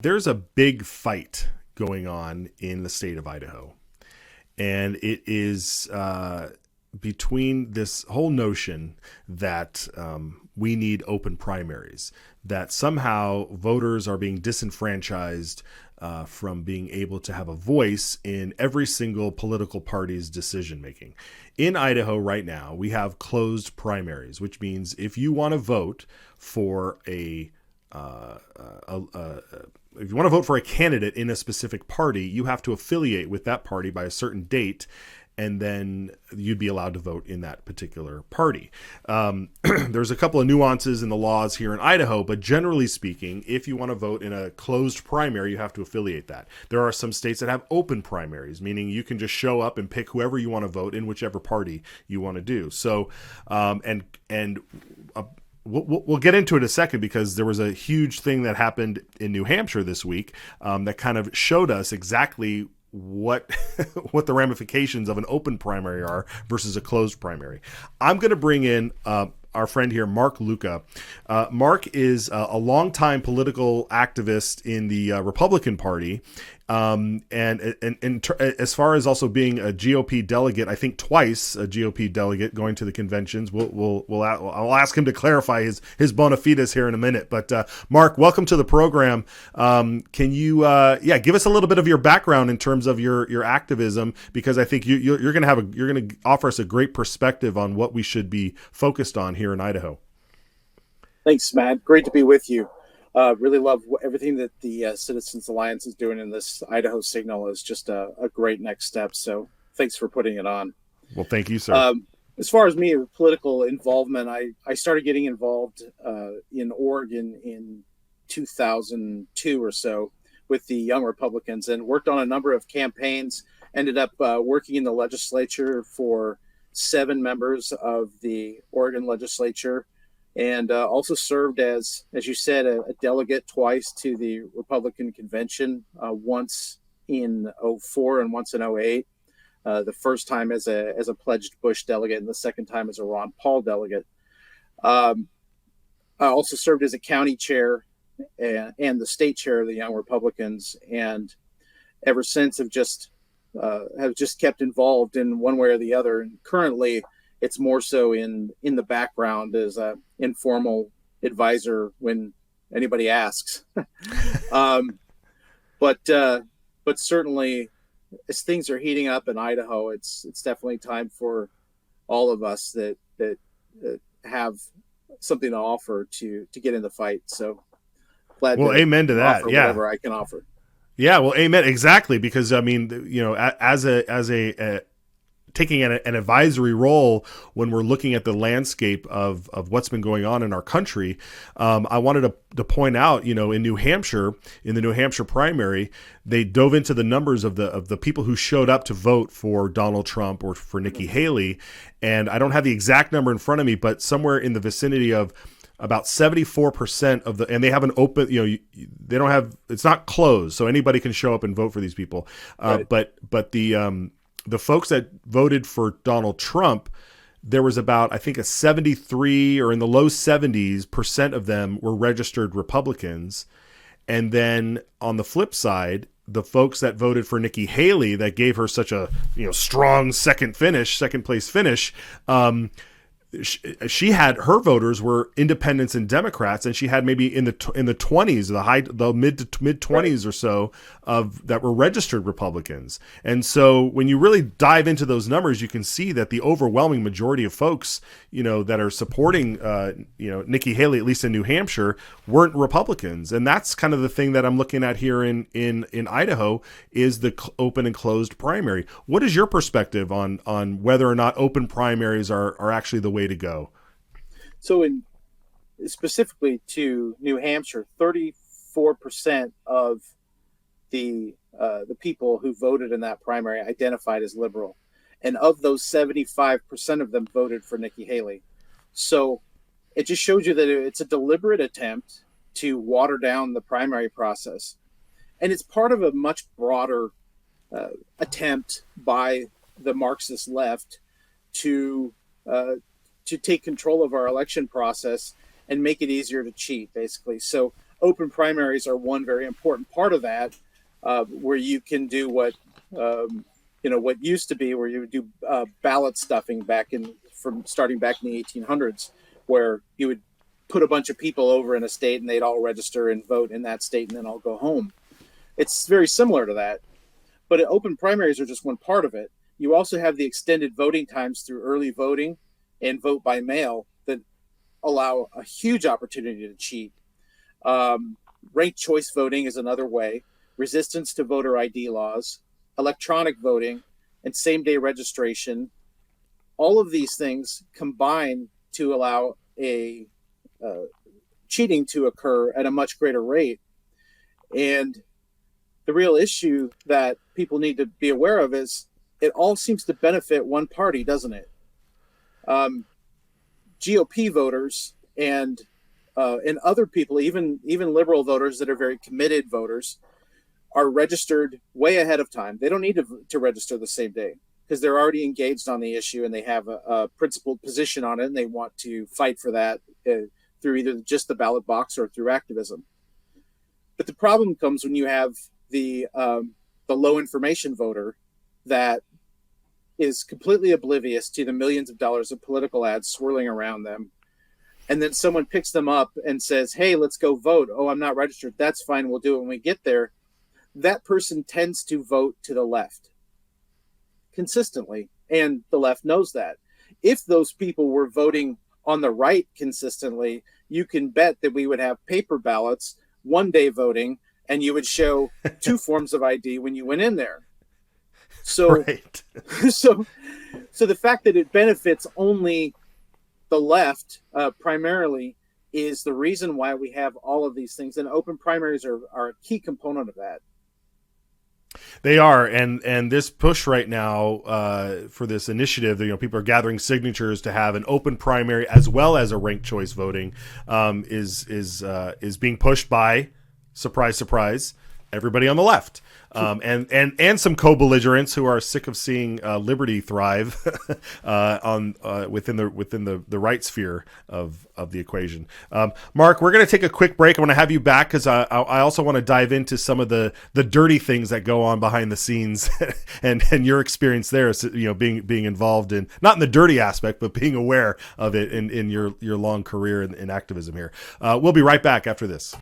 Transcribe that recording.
There's a big fight going on in the state of Idaho, and it is between this whole notion that we need open primaries, that somehow voters are being disenfranchised from being able to have a voice in every single political party's decision making. In Idaho right now, we have closed primaries, which means if you want to vote for uh, a, a if you want to vote for a candidate in a specific party, you have to affiliate with that party by a certain date, and then you'd be allowed to vote in that particular party. There's a couple of nuances in the laws here in Idaho, but generally speaking, if you want to vote in a closed primary, you have to affiliate that. There are some states that have open primaries, meaning you can just show up and pick whoever you want to vote in, whichever party you want to do. So, and we'll get into it in a second, because there was a huge thing that happened in New Hampshire this week that kind of showed us exactly what what the ramifications of an open primary are versus a closed primary. I'm going to bring in our friend here, Marc Lucca. Marc is a longtime political activist in the Republican Party. And as far as also being a GOP delegate, I think twice a GOP delegate going to the conventions. I'll ask him to clarify his bona fides here in a minute. But Marc, welcome to the program. Can you give us a little bit of your background in terms of your activism, because I think you're going to offer us a great perspective on what we should be focused on here in Idaho. Thanks, Matt. Great to be with you. Really love everything that the Citizens Alliance is doing in this Idaho Signal. Is just a great next step. So thanks for putting it on. Well, thank you, sir. As far as me, political involvement, I started getting involved in Oregon in 2002 or so with the Young Republicans, and worked on a number of campaigns. Ended up working in the legislature for 7 members of the Oregon legislature. And also served as you said, a delegate twice to the Republican convention, once in '04 and once in '08. The first time as a pledged Bush delegate, and the second time as a Ron Paul delegate. I also served as a county chair and the state chair of the Young Republicans, and ever since have just kept involved in one way or the other. And currently, it's more so in the background as an informal advisor when anybody asks. But certainly, as things are heating up in Idaho, it's definitely time for all of us that have something to offer to get in the fight. So glad. Well, amen to that. Yeah, whatever I can offer. Yeah, well, amen. Exactly, because I mean, as a taking an advisory role when we're looking at the landscape of what's been going on in our country, I wanted to point out, in New Hampshire, in the New Hampshire primary, they dove into the numbers of the people who showed up to vote for Donald Trump or for Nikki Haley, and I don't have the exact number in front of me, but somewhere in the vicinity of about 74% of and they have an open, they don't have, it's not closed, so anybody can show up and vote for these people. Right. But the folks that voted for Donald Trump, there was about, I think, a 73 or in the low 70s% of them were registered Republicans. And then on the flip side, the folks that voted for Nikki Haley, that gave her such a strong second place finish, she had, her voters were independents and Democrats, and she had maybe in the 20s, the mid 20s right, or so of that were registered Republicans. And so when you really dive into those numbers, you can see that the overwhelming majority of folks, that are supporting, Nikki Haley, at least in New Hampshire, weren't Republicans. And that's kind of the thing that I'm looking at here in Idaho, is the open and closed primary. What is your perspective on whether or not open primaries are actually the way to go? So specifically to New Hampshire, 34% of the people who voted in that primary identified as liberal. And of those, 75% of them voted for Nikki Haley. So it just shows you that it's a deliberate attempt to water down the primary process. And it's part of a much broader attempt by the Marxist left to take control of our election process and make it easier to cheat, basically. So open primaries are one very important part of that, where you can do what what used to be where you would do ballot stuffing starting back in the 1800s, where you would put a bunch of people over in a state and they'd all register and vote in that state and then all go home. It's very similar to that, but open primaries are just one part of it. You also have the extended voting times through early voting and vote by mail that allow a huge opportunity to cheat. Ranked choice voting is another way. Resistance to voter ID laws, electronic voting, and same-day registration. All of these things combine to allow a cheating to occur at a much greater rate. And the real issue that people need to be aware of is it all seems to benefit one party, doesn't it? GOP voters and other people, even liberal voters that are very committed voters, are registered way ahead of time. They don't need to register the same day because they're already engaged on the issue and they have a principled position on it, and they want to fight for that through either just the ballot box or through activism. But the problem comes when you have the low information voter that is completely oblivious to the millions of dollars of political ads swirling around them. And then someone picks them up and says, hey, let's go vote. Oh, I'm not registered. That's fine. We'll do it when we get there. That person tends to vote to the left consistently. And the left knows that. If those people were voting on the right consistently, you can bet that we would have paper ballots, one-day voting, and you would show two forms of ID when you went in there. So, right. so the fact that it benefits only the left primarily is the reason why we have all of these things. And open primaries are a key component of that. They are, and this push right now for this initiative, people are gathering signatures to have an open primary as well as a ranked choice voting, is being pushed by, surprise, surprise, everybody on the left, and some co-belligerents who are sick of seeing liberty thrive within the right sphere of the equation. Mark, we're going to take a quick break. I want to have you back because I also want to dive into some of the dirty things that go on behind the scenes and your experience there. Being involved in, not in the dirty aspect, but being aware of it in your long career in activism here. We'll be right back after this.